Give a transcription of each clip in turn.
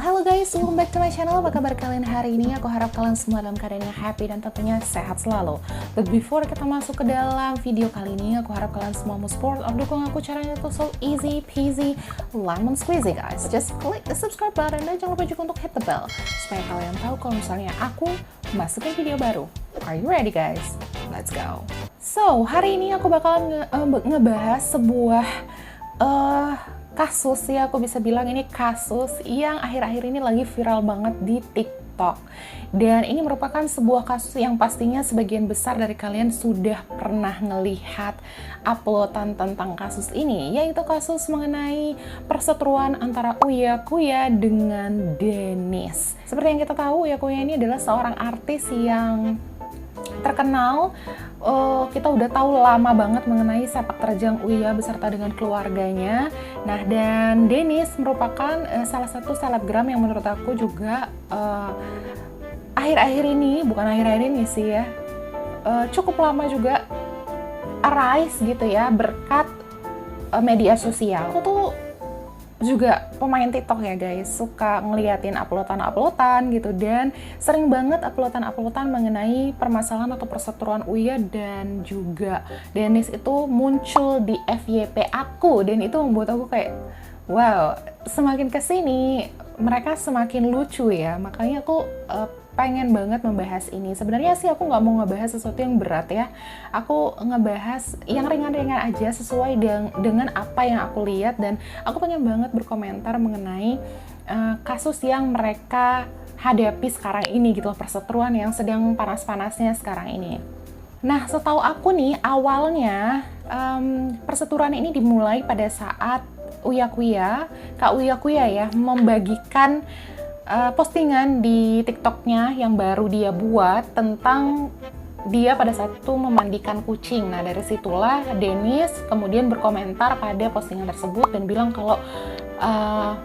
Halo guys, welcome back to my channel. Apa kabar kalian hari ini? Aku harap kalian semua dalam keadaan yang happy dan tentunya sehat selalu. But before kita masuk ke dalam video kali ini, aku harap kalian semua mau support atau dukung aku. Caranya itu so easy peasy lemon squeezy guys. Just click the subscribe button dan jangan lupa juga untuk hit the bell supaya kalian tahu kalau misalnya aku masukin video baru. Are you ready guys? Let's go. So, hari ini aku bakalan ngebahas sebuah kasus, ya aku bisa bilang ini kasus yang akhir-akhir ini lagi viral banget di TikTok. Dan ini merupakan sebuah kasus yang pastinya sebagian besar dari kalian sudah pernah ngelihat uploadan tentang kasus ini, yaitu kasus mengenai perseteruan antara Uya Kuya dengan Dennis. Seperti yang kita tahu, Uya Kuya ini adalah seorang artis yang terkenal. Kita udah tahu lama banget mengenai sepak terjang Uya beserta dengan keluarganya. Nah, dan Dennis merupakan salah satu selebgram yang menurut aku juga akhir-akhir ini, bukan akhir-akhir ini sih ya, cukup lama juga arise gitu ya berkat media sosial. Aku tuh juga pemain TikTok ya guys, suka ngeliatin uploadan gitu, dan sering banget uploadan mengenai permasalahan atau perseteruan Uya dan juga Dennis itu muncul di FYP aku, dan itu membuat aku kayak wow, semakin kesini mereka semakin lucu ya, makanya aku pengen banget membahas ini. Sebenarnya sih aku nggak mau ngebahas sesuatu yang berat ya, aku ngebahas yang ringan-ringan aja sesuai dengan apa yang aku lihat, dan aku pengen banget berkomentar mengenai kasus yang mereka hadapi sekarang ini gitu loh, perseteruan yang sedang panas-panasnya sekarang ini. Nah, setahu aku nih awalnya perseteruan ini dimulai pada saat Kak Uya Kuya ya membagikan postingan di TikToknya yang baru dia buat tentang dia pada saat itu memandikan kucing. Nah, dari situlah Dennis kemudian berkomentar pada postingan tersebut dan bilang kalau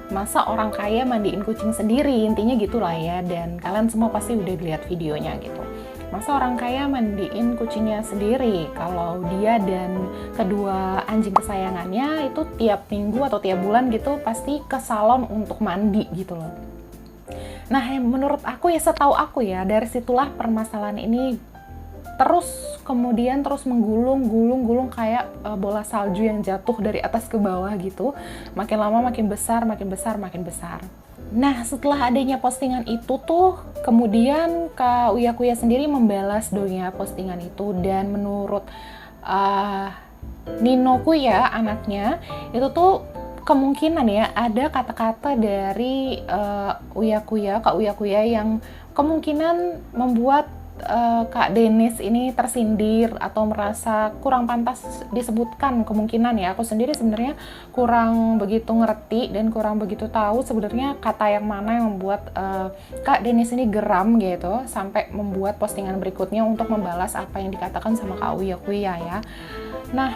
masa orang kaya mandiin kucing sendiri, intinya gitulah ya, dan kalian semua pasti udah lihat videonya gitu. Masa orang kaya mandiin kucingnya sendiri, kalau dia dan kedua anjing kesayangannya itu tiap minggu atau tiap bulan gitu pasti ke salon untuk mandi gitu loh. Nah, menurut aku ya, setahu aku ya, dari situlah permasalahan ini terus menggulung kayak bola salju yang jatuh dari atas ke bawah gitu. Makin lama makin besar. Nah, setelah adanya postingan itu tuh, kemudian Kak Uya Kuya sendiri membalas dongnya postingan itu, dan menurut Nino Kuya, anaknya, itu tuh kemungkinan ya ada kata-kata dari Kak Uya Kuya yang kemungkinan membuat Kak Dennis ini tersindir atau merasa kurang pantas disebutkan, kemungkinan ya. Aku sendiri sebenarnya kurang begitu ngerti dan kurang begitu tahu sebenarnya kata yang mana yang membuat Kak Dennis ini geram gitu sampai membuat postingan berikutnya untuk membalas apa yang dikatakan sama Kak Uya Kuya ya. Nah,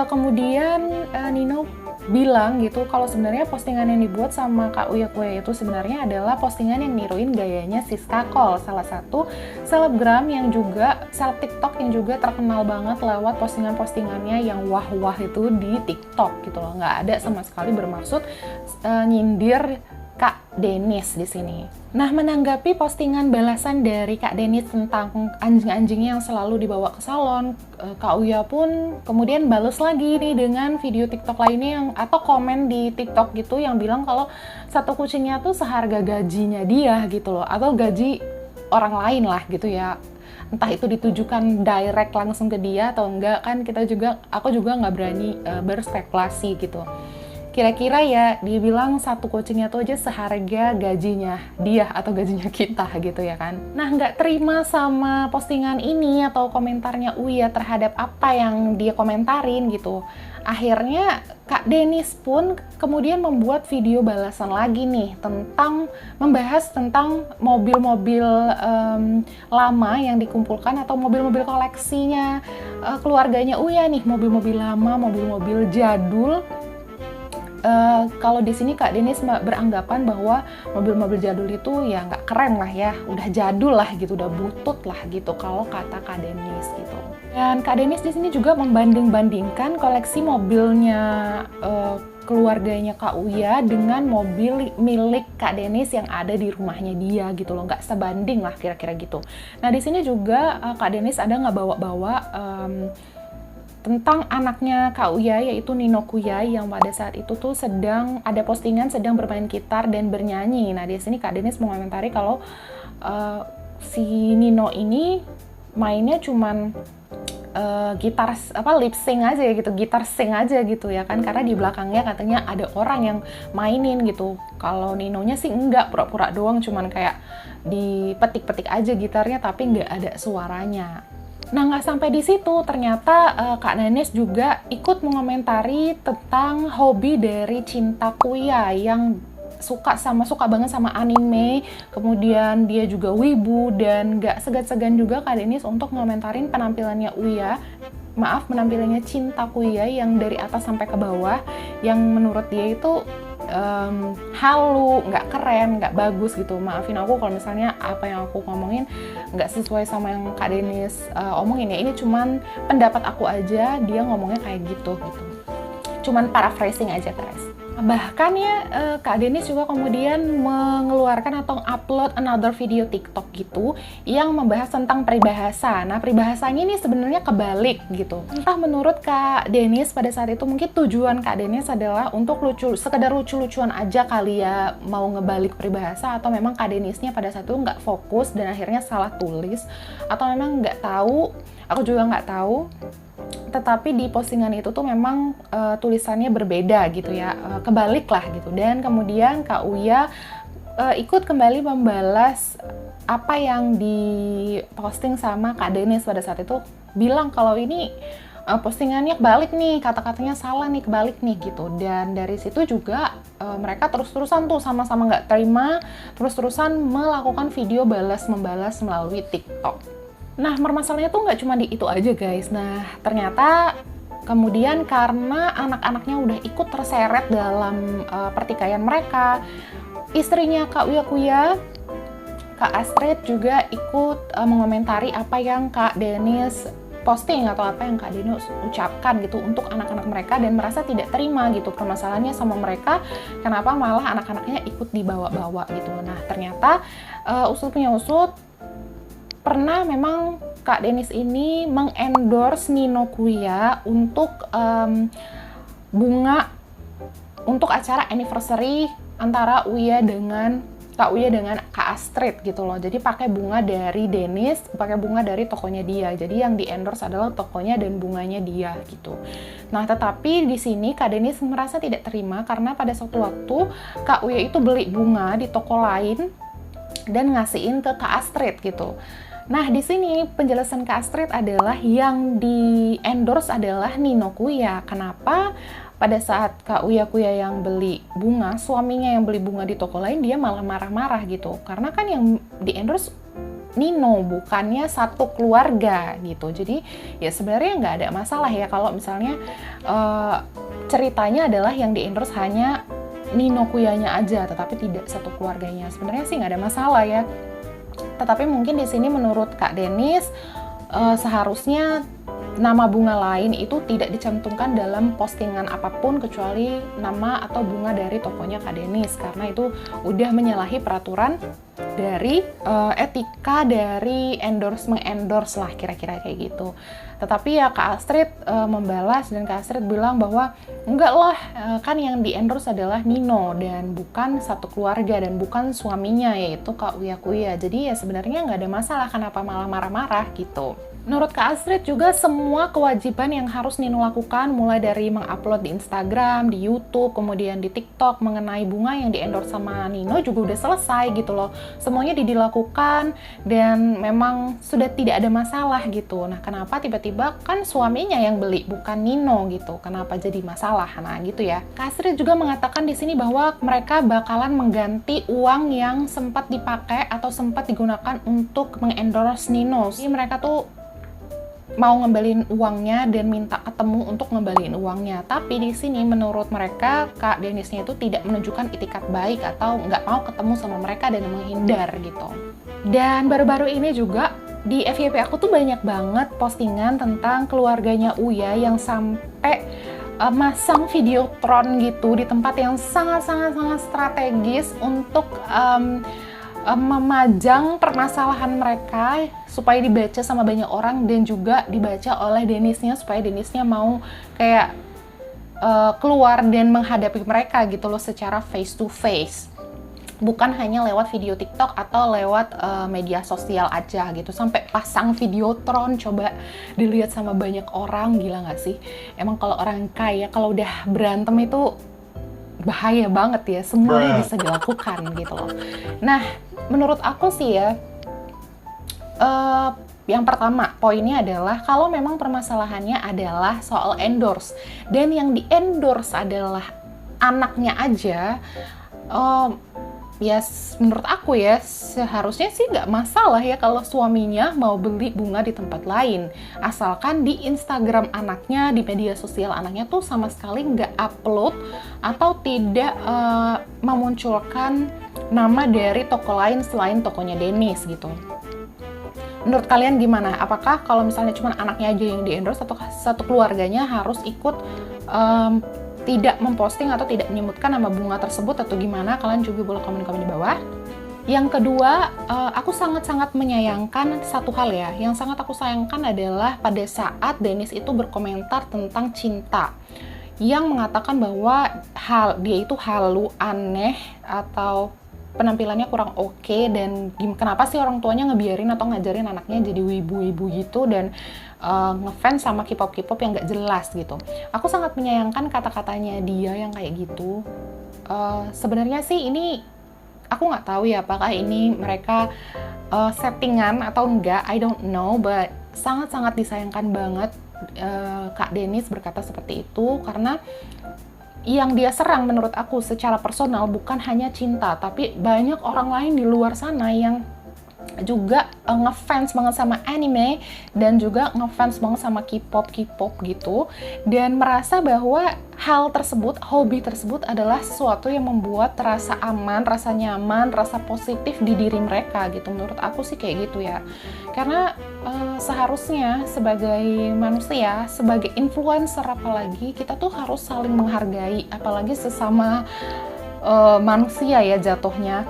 kemudian Nino bilang gitu kalau sebenarnya postingan yang dibuat sama Kak Uya Kuya itu sebenarnya adalah postingan yang niruin gayanya Siska Cole, salah satu selebgram yang juga seleb TikTok yang juga terkenal banget lewat postingan-postingannya yang wah-wah itu di TikTok gitu loh. Nggak ada sama sekali bermaksud nyindir Kak Dennis di sini. Nah, menanggapi postingan balasan dari Kak Dennis tentang anjing-anjingnya yang selalu dibawa ke salon, Kak Uya pun kemudian balas lagi nih dengan video TikTok lainnya yang atau komen di TikTok gitu yang bilang kalau satu kucingnya tuh seharga gajinya dia gitu loh, atau gaji orang lain lah gitu ya. Entah itu ditujukan direct langsung ke dia atau enggak, kan aku juga nggak berani berspekulasi gitu. Kira-kira ya dibilang satu kucingnya tuh aja seharga gajinya dia atau gajinya kita gitu ya kan. Nah, nggak terima sama postingan ini atau komentarnya Uya terhadap apa yang dia komentarin gitu. Akhirnya Kak Dennis pun kemudian membuat video balasan lagi nih membahas tentang mobil-mobil lama yang dikumpulkan atau mobil-mobil koleksinya keluarganya Uya nih, mobil-mobil lama, mobil-mobil jadul. Kalau di sini Kak Dennis beranggapan bahwa mobil-mobil jadul itu ya nggak keren lah ya, udah jadul lah gitu, udah butut lah gitu kalau kata Kak Dennis gitu. Dan Kak Dennis di sini juga membanding-bandingkan koleksi mobilnya keluarganya Kak Uya dengan mobil milik Kak Denis yang ada di rumahnya dia gitu loh, nggak sebanding lah kira-kira gitu. Nah di sini juga Kak Denis ada nggak bawa-bawa tentang anaknya Kak Uya, yaitu Nino Kuya, yang pada saat itu tuh sedang ada postingan sedang bermain gitar dan bernyanyi. Nah di sini Kak Denis mengomentari kalau si Nino ini mainnya cuman gitar lip sync aja gitu, gitar sing aja gitu ya kan, karena di belakangnya katanya ada orang yang mainin gitu. Kalau Ninonya sih enggak, pura-pura doang, cuman kayak dipetik-petik aja gitarnya tapi nggak ada suaranya. Nah nggak sampai di situ, ternyata Kak Denis juga ikut mengomentari tentang hobi dari Cinta Kuya yang suka banget sama anime, kemudian dia juga wibu, dan gak segan-segan juga Kak Denis untuk ngomentarin penampilannya penampilannya Cinta Kuya yang dari atas sampai ke bawah, yang menurut dia itu halu, nggak keren, nggak bagus gitu. Maafin aku kalau misalnya apa yang aku ngomongin nggak sesuai sama yang Kak Denis omongin ya, ini cuman pendapat aku aja, dia ngomongnya kayak gitu. Cuman paraphrasing aja guys. Bahkan ya Kak Denis juga kemudian mengeluarkan atau upload another video TikTok gitu yang membahas tentang peribahasa. Nah peribahasanya ini sebenarnya kebalik gitu. Entah menurut Kak Denis pada saat itu mungkin tujuan Kak Denis adalah untuk sekedar lucu-lucuan aja kali ya, mau ngebalik peribahasa, atau memang Kak Denisnya pada saat itu nggak fokus dan akhirnya salah tulis, atau memang nggak tahu, aku juga nggak tahu. Tetapi di postingan itu tuh memang tulisannya berbeda gitu ya, kebalik lah gitu. Dan kemudian Kak Uya ikut kembali membalas apa yang diposting sama Kak Denis pada saat itu, bilang kalau ini postingannya kebalik nih, kata-katanya salah nih, kebalik nih gitu. Dan dari situ juga mereka terus-terusan tuh sama-sama nggak terima, terus-terusan melakukan video balas-membalas melalui TikTok. Nah, permasalahannya tuh nggak cuma di itu aja guys. Nah, ternyata kemudian karena anak-anaknya udah ikut terseret dalam pertikaian mereka, istrinya Kak Uya Kuya, Kak Astrid juga ikut mengomentari apa yang Kak Denis posting atau apa yang Kak Denis ucapkan gitu untuk anak-anak mereka, dan merasa tidak terima gitu permasalahannya sama mereka, kenapa malah anak-anaknya ikut dibawa-bawa gitu. Nah, ternyata usut punya usut, pernah memang Kak Denis ini mengendorse Nino Kuya untuk bunga untuk acara anniversary antara Kak Uya dengan Kak Astrid gitu loh. Jadi pakai bunga dari Denis, pakai bunga dari tokonya dia. Jadi yang di endorse adalah tokonya dan bunganya dia gitu. Nah, tetapi di sini Kak Denis merasa tidak terima karena pada suatu waktu Kak Uya itu beli bunga di toko lain dan ngasihin ke Kak Astrid gitu. Nah, di sini penjelasan Kak Astrid adalah yang di endorse adalah Nino Kuya. Kenapa? Pada saat Kak Uya Kuya yang beli bunga, suaminya yang beli bunga di toko lain, dia malah marah-marah gitu. Karena kan yang di endorse Nino, bukannya satu keluarga gitu. Jadi ya sebenarnya nggak ada masalah ya kalau misalnya ceritanya adalah yang di endorse hanya Nino Kuyanya aja, tetapi tidak satu keluarganya. Sebenarnya sih nggak ada masalah ya. Tetapi mungkin di sini menurut Kak Denis seharusnya nama bunga lain itu tidak dicantumkan dalam postingan apapun kecuali nama atau bunga dari tokonya Kak Denis, karena itu udah menyalahi peraturan dari etika dari mengendorse lah kira-kira kayak gitu. Tetapi ya Kak Astrid membalas, dan Kak Astrid bilang bahwa enggak lah, kan yang di endorse adalah Nino dan bukan satu keluarga dan bukan suaminya yaitu Kak Uya Kuya. Jadi ya sebenarnya nggak ada masalah, kenapa malah marah-marah gitu. Menurut Kak Astrid juga semua kewajiban yang harus Nino lakukan, mulai dari mengupload di Instagram, di YouTube, kemudian di TikTok mengenai bunga yang di-endorse sama Nino juga udah selesai gitu loh. Semuanya dilakukan dan memang sudah tidak ada masalah gitu. Nah, kenapa tiba-tiba kan suaminya yang beli bukan Nino gitu? Kenapa jadi masalah? Nah, gitu ya. Kak Astrid juga mengatakan di sini bahwa mereka bakalan mengganti uang yang sempat dipakai atau sempat digunakan untuk mengendorse Nino. Jadi mereka tuh mau ngembaliin uangnya dan minta ketemu untuk ngembaliin uangnya. Tapi di sini menurut mereka Kak Denisnya itu tidak menunjukkan itikat baik atau nggak mau ketemu sama mereka dan menghindar gitu. Dan baru-baru ini juga di FYP aku tuh banyak banget postingan tentang keluarganya Uya yang sampai masang videotron gitu di tempat yang sangat strategis untuk memajang permasalahan mereka supaya dibaca sama banyak orang dan juga dibaca oleh Dennisnya supaya Dennisnya mau kayak keluar dan menghadapi mereka gitu loh secara face to face, bukan hanya lewat video TikTok atau lewat media sosial aja gitu. Sampai pasang videotron, coba dilihat sama banyak orang, gila nggak sih? Emang kalau orang kaya kalau udah berantem itu bahaya banget ya, semuanya bisa dilakukan gitu loh. Nah, menurut aku sih ya, yang pertama poinnya adalah kalau memang permasalahannya adalah soal endorse dan yang di endorse adalah anaknya aja, ya menurut aku ya seharusnya sih nggak masalah ya kalau suaminya mau beli bunga di tempat lain, asalkan di Instagram anaknya, di media sosial anaknya tuh sama sekali nggak upload atau tidak memunculkan nama dari toko lain selain tokonya Dennis gitu. Menurut kalian gimana? Apakah kalau misalnya cuma anaknya aja yang di endorse atau satu keluarganya harus ikut tidak memposting atau tidak menyebutkan nama bunga tersebut atau gimana? Kalian juga boleh komen-komen di bawah. Yang kedua, aku sangat-sangat menyayangkan satu hal ya. Yang sangat aku sayangkan adalah pada saat Dennis itu berkomentar tentang cinta, yang mengatakan bahwa dia itu halu, aneh, atau penampilannya kurang oke, dan kenapa sih orang tuanya ngebiarin atau ngajarin anaknya jadi wibu-wibu gitu dan ngefans sama K-pop yang gak jelas gitu. Aku sangat menyayangkan kata-katanya dia yang kayak gitu. Sebenarnya sih ini aku nggak tahu ya apakah ini mereka settingan atau enggak, I don't know, but sangat-sangat disayangkan banget Kak Dennis berkata seperti itu, karena yang dia serang menurut aku secara personal bukan hanya cinta, tapi banyak orang lain di luar sana yang juga ngefans banget sama anime dan juga ngefans banget sama K-pop gitu, dan merasa bahwa hal tersebut, hobi tersebut adalah sesuatu yang membuat rasa aman, rasa nyaman, rasa positif di diri mereka gitu. Menurut aku sih kayak gitu ya, karena seharusnya sebagai manusia, sebagai influencer apalagi, kita tuh harus saling menghargai, apalagi sesama manusia ya jatuhnya.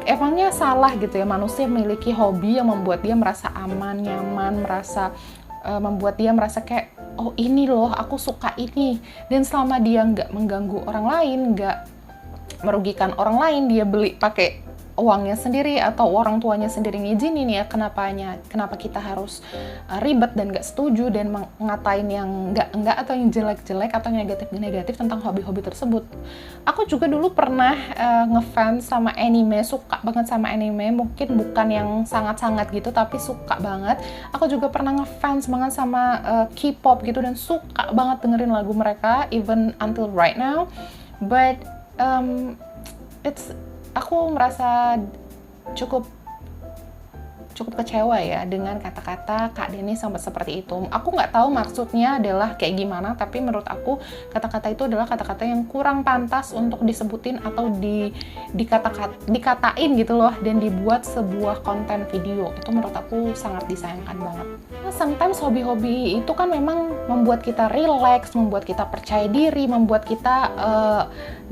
Emangnya salah gitu ya manusia memiliki hobi yang membuat dia merasa aman, nyaman, merasa membuat dia merasa kayak, oh ini loh aku suka ini, dan selama dia nggak mengganggu orang lain, nggak merugikan orang lain, dia beli pakai uangnya sendiri atau orang tuanya sendiri ngizinin ya, kenapa kita harus ribet dan nggak setuju dan ngatain yang nggak atau yang jelek-jelek atau negatif tentang hobi-hobi tersebut. Aku juga dulu pernah ngefans sama anime, suka banget sama anime, mungkin bukan yang sangat-sangat gitu tapi suka banget. Aku juga pernah ngefans banget sama K-pop gitu dan suka banget dengerin lagu mereka even until right now, but aku merasa cukup kecewa ya dengan kata-kata Kak Dennis sampai seperti itu. Aku nggak tahu maksudnya adalah kayak gimana, tapi menurut aku kata-kata itu adalah kata-kata yang kurang pantas untuk disebutin atau dikatain gitu loh, dan dibuat sebuah konten video. Itu menurut aku sangat disayangkan banget. Nah, sometimes hobi-hobi itu kan memang membuat kita relax, membuat kita percaya diri, membuat kita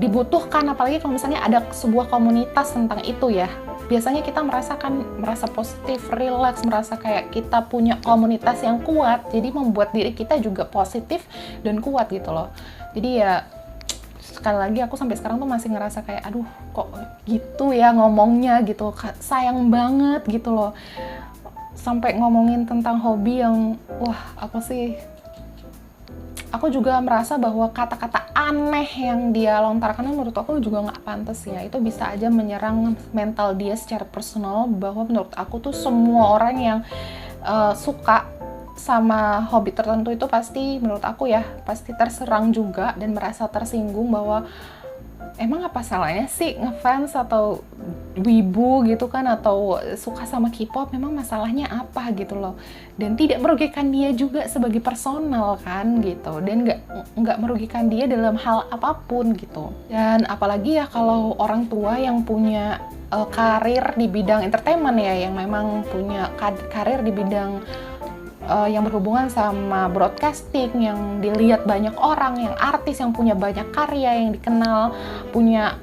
dibutuhkan, apalagi kalau misalnya ada sebuah komunitas tentang itu ya. Biasanya kita merasa positif, relax, merasa kayak kita punya komunitas yang kuat, jadi membuat diri kita juga positif dan kuat gitu loh. Jadi ya sekali lagi aku sampai sekarang tuh masih ngerasa kayak aduh kok gitu ya ngomongnya gitu, sayang banget gitu loh, sampai ngomongin tentang hobi yang wah apa sih. Aku juga merasa bahwa kata-kata aneh yang dia lontarkan menurut aku juga nggak pantas ya. Itu bisa aja menyerang mental dia secara personal, bahwa menurut aku tuh semua orang yang suka sama hobi tertentu itu pasti, menurut aku ya, pasti terserang juga dan merasa tersinggung bahwa emang apa salahnya sih ngefans atau wibu gitu kan, atau suka sama K-pop, memang masalahnya apa gitu loh. Dan tidak merugikan dia juga sebagai personal kan gitu, dan nggak merugikan dia dalam hal apapun gitu. Dan apalagi ya kalau orang tua yang punya karir di bidang entertainment ya, yang memang punya karir di bidang yang berhubungan sama broadcasting, yang dilihat banyak orang, yang artis yang punya banyak karya, yang dikenal punya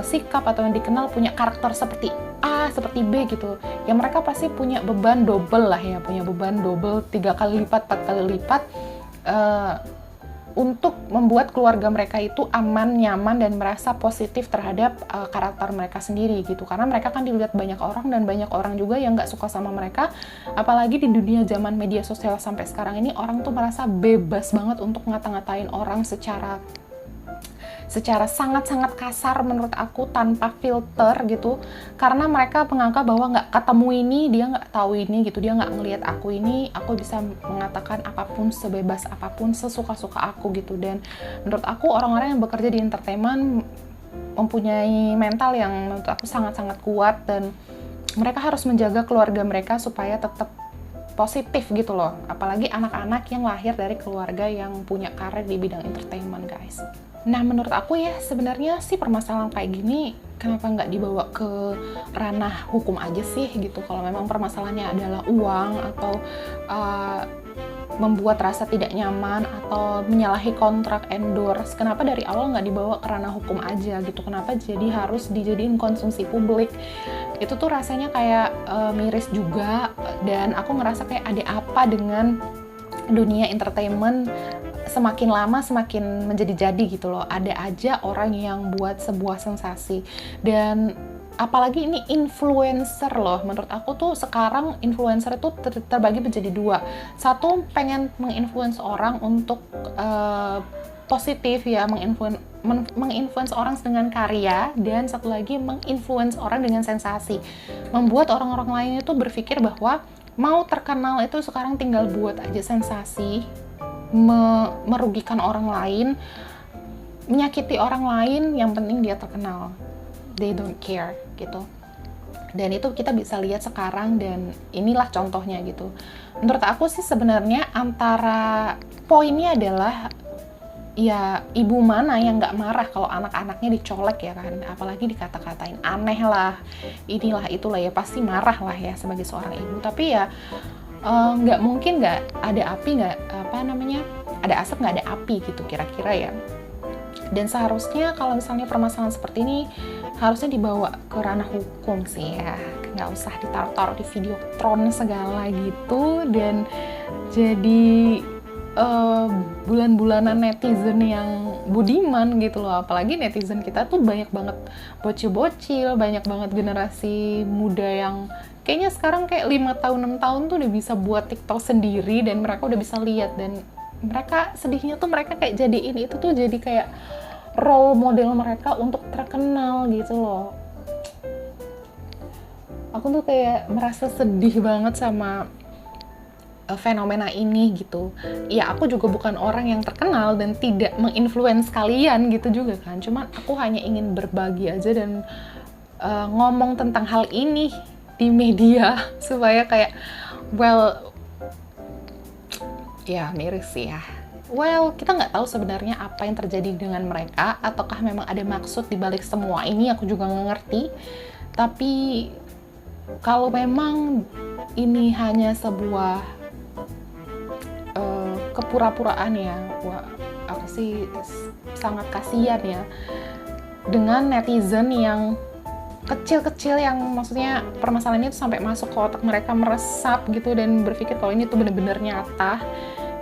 sikap, atau yang dikenal punya karakter seperti A, seperti B gitu, ya mereka pasti punya beban double lah ya, punya beban double 3 kali lipat, 4 kali lipat untuk membuat keluarga mereka itu aman, nyaman, dan merasa positif terhadap karakter mereka sendiri gitu. Karena mereka kan dilihat banyak orang, dan banyak orang juga yang nggak suka sama mereka. Apalagi di dunia zaman media sosial sampai sekarang ini, orang tuh merasa bebas banget untuk ngata-ngatain orang secara sangat-sangat kasar menurut aku, tanpa filter gitu, karena mereka menganggap bahwa nggak ketemu ini, dia nggak tahu ini gitu, dia nggak ngelihat aku ini, aku bisa mengatakan apapun, sebebas apapun, sesuka-suka aku gitu. Dan menurut aku orang-orang yang bekerja di entertainment mempunyai mental yang menurut aku sangat-sangat kuat, dan mereka harus menjaga keluarga mereka supaya tetap positif gitu loh, apalagi anak-anak yang lahir dari keluarga yang punya karir di bidang entertainment, guys. Nah, menurut aku ya, sebenarnya sih permasalahan kayak gini kenapa nggak dibawa ke ranah hukum aja sih gitu. Kalau memang permasalahannya adalah uang, atau membuat rasa tidak nyaman, atau menyalahi kontrak endorse, kenapa dari awal nggak dibawa ke ranah hukum aja gitu? Kenapa jadi harus dijadiin konsumsi publik? Itu tuh rasanya kayak miris juga, dan aku ngerasa kayak ada apa dengan dunia entertainment, semakin lama semakin menjadi-jadi gitu loh. Ada aja orang yang buat sebuah sensasi, dan apalagi ini influencer loh. Menurut aku tuh sekarang influencer itu terbagi menjadi dua. Satu, pengen menginfluence orang untuk positif ya, menginfluence orang dengan karya, dan satu lagi menginfluence orang dengan sensasi, membuat orang-orang lain itu berpikir bahwa mau terkenal itu sekarang tinggal buat aja sensasi, merugikan orang lain, menyakiti orang lain, yang penting dia terkenal. They don't care gitu. Dan itu kita bisa lihat sekarang, dan inilah contohnya gitu. Menurut aku sih sebenarnya antara poinnya adalah ya, ibu mana yang nggak marah kalau anak-anaknya dicolek ya kan, apalagi dikata-katain aneh lah, inilah itulah, ya pasti marah lah ya sebagai seorang ibu. Tapi ya nggak mungkin nggak ada api, nggak ada asap nggak ada api gitu kira-kira ya. Dan seharusnya kalau misalnya permasalahan seperti ini harusnya dibawa ke ranah hukum sih ya, nggak usah ditaruh-taruh di Videotron segala gitu, dan jadi bulan-bulanan netizen yang budiman gitu loh. Apalagi netizen kita tuh banyak banget bocil-bocil, banyak banget generasi muda yang kayaknya sekarang kayak 5 tahun, 6 tahun tuh udah bisa buat TikTok sendiri, dan mereka udah bisa lihat, dan mereka sedihnya tuh mereka kayak jadiin itu tuh jadi kayak role model mereka untuk terkenal gitu loh. Aku tuh kayak merasa sedih banget sama fenomena ini gitu. Ya, aku juga bukan orang yang terkenal dan tidak menginfluence kalian gitu juga kan. Cuman aku hanya ingin berbagi aja dan ngomong tentang hal ini di media supaya kayak, well, ya miris sih ya. Well, kita nggak tahu sebenarnya apa yang terjadi dengan mereka, ataukah memang ada maksud di balik semua ini, aku juga nggak ngerti. Tapi kalau memang ini hanya sebuah kepura-puraan ya, wah, aku sih sangat kasihan ya dengan netizen yang kecil-kecil, yang maksudnya permasalahan itu sampai masuk ke otak mereka, meresap gitu, dan berpikir kalau ini tuh bener-bener nyata,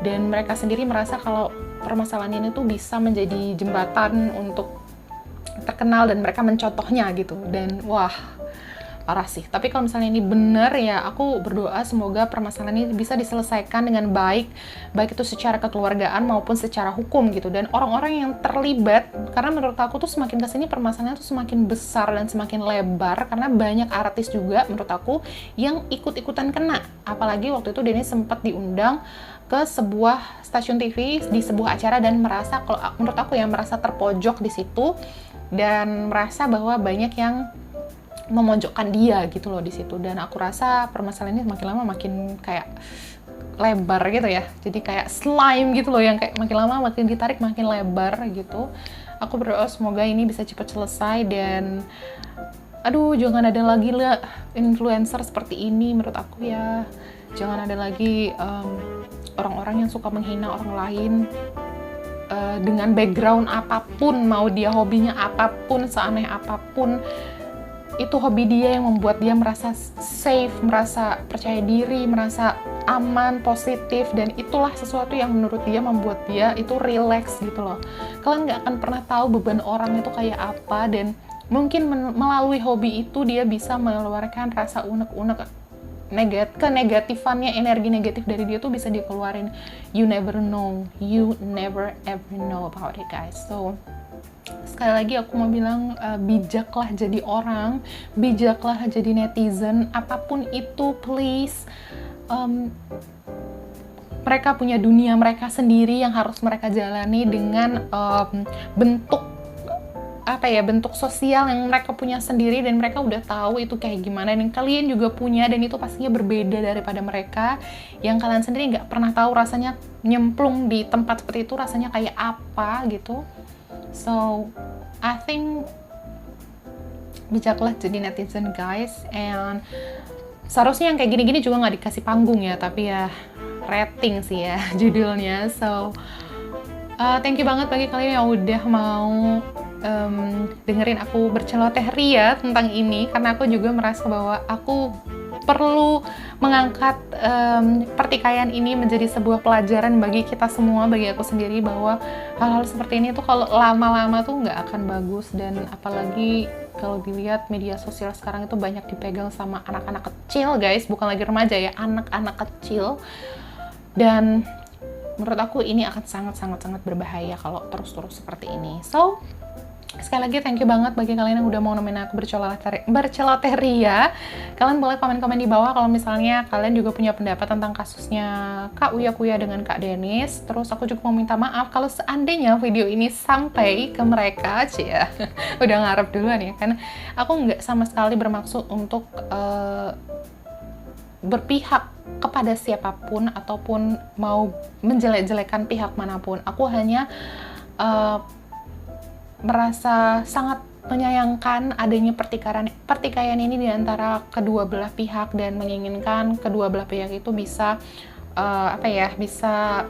dan mereka sendiri merasa kalau permasalahan ini tuh bisa menjadi jembatan untuk terkenal, dan mereka mencontohnya gitu. Dan wah, parah sih. Tapi kalau misalnya ini benar ya, aku berdoa semoga permasalahan ini bisa diselesaikan dengan baik itu secara kekeluargaan maupun secara hukum gitu. Dan orang-orang yang terlibat, karena menurut aku tuh semakin kesini permasalahannya tuh semakin besar dan semakin lebar, karena banyak artis juga menurut aku yang ikut-ikutan kena. Apalagi waktu itu Denny sempat diundang ke sebuah stasiun TV di sebuah acara, dan merasa, kalau menurut aku ya, merasa terpojok di situ, dan merasa bahwa banyak yang memojokkan dia gitu loh di situ. Dan aku rasa permasalahan ini makin lama makin kayak lebar gitu ya, jadi kayak slime gitu loh, yang kayak makin lama makin ditarik makin lebar gitu. Aku berdoa semoga ini bisa cepat selesai, dan aduh, jangan ada lagi lah influencer seperti ini menurut aku ya. Jangan ada lagi orang-orang yang suka menghina orang lain dengan background apapun, mau dia hobinya apapun, seaneh apapun. Itu hobi dia yang membuat dia merasa safe, merasa percaya diri, merasa aman, positif, dan itulah sesuatu yang menurut dia membuat dia itu relax gitu loh. Kalian nggak akan pernah tahu beban orang itu kayak apa, dan mungkin melalui hobi itu dia bisa mengeluarkan rasa unek-unek kenegatifannya, energi negatif dari dia tuh bisa dikeluarin. You never know, you never ever know about it, guys. So sekali lagi aku mau bilang, bijaklah jadi orang, bijaklah jadi netizen, apapun itu, please. Mereka punya dunia mereka sendiri yang harus mereka jalani dengan bentuk sosial yang mereka punya sendiri, dan mereka udah tahu itu kayak gimana, dan kalian juga punya, dan itu pastinya berbeda daripada mereka yang kalian sendiri nggak pernah tahu rasanya nyemplung di tempat seperti itu rasanya kayak apa gitu. So I think bijaklah jadi netizen, guys. And seharusnya yang kayak gini-gini juga nggak dikasih panggung ya, tapi ya rating sih ya judulnya. So thank you banget bagi kalian yang udah mau dengerin aku berceloteh ria tentang ini, karena aku juga merasa bahwa aku perlu mengangkat pertikaian ini menjadi sebuah pelajaran bagi kita semua, bagi aku sendiri, bahwa hal-hal seperti ini tuh kalau lama-lama tuh nggak akan bagus. Dan apalagi kalau dilihat media sosial sekarang itu banyak dipegang sama anak-anak kecil, guys, bukan lagi remaja ya, anak-anak kecil. Dan menurut aku ini akan sangat-sangat berbahaya kalau terus-terus seperti ini. So sekali lagi thank you banget bagi kalian yang udah mau nemenin aku berceloteh ria. Kalian boleh komen-komen di bawah kalau misalnya kalian juga punya pendapat tentang kasusnya Kak Uya Kuya dengan Kak Dennis. Terus aku juga mau minta maaf kalau seandainya video ini sampai ke mereka aja ya. Udah ngarep duluan ya, karena aku nggak sama sekali bermaksud untuk berpihak kepada siapapun ataupun mau menjelek-jelekan pihak manapun. Aku hanya merasa sangat menyayangkan adanya pertikaian ini di antara kedua belah pihak, dan menginginkan kedua belah pihak itu bisa bisa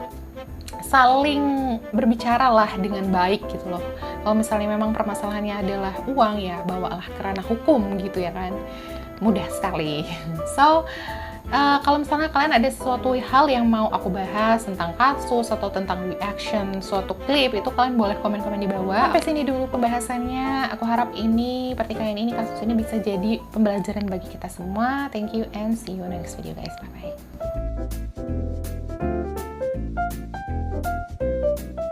saling berbicara lah dengan baik gitu loh. Kalau misalnya memang permasalahannya adalah uang, ya bawalah ke ranah hukum gitu ya kan. Mudah sekali. So kalau misalnya kalian ada sesuatu hal yang mau aku bahas tentang kasus atau tentang reaction suatu klip, itu kalian boleh komen-komen di bawah. Sampai sini dulu pembahasannya. Aku harap pertikaian ini, kasus ini bisa jadi pembelajaran bagi kita semua. Thank you and see you next video, guys. Bye-bye.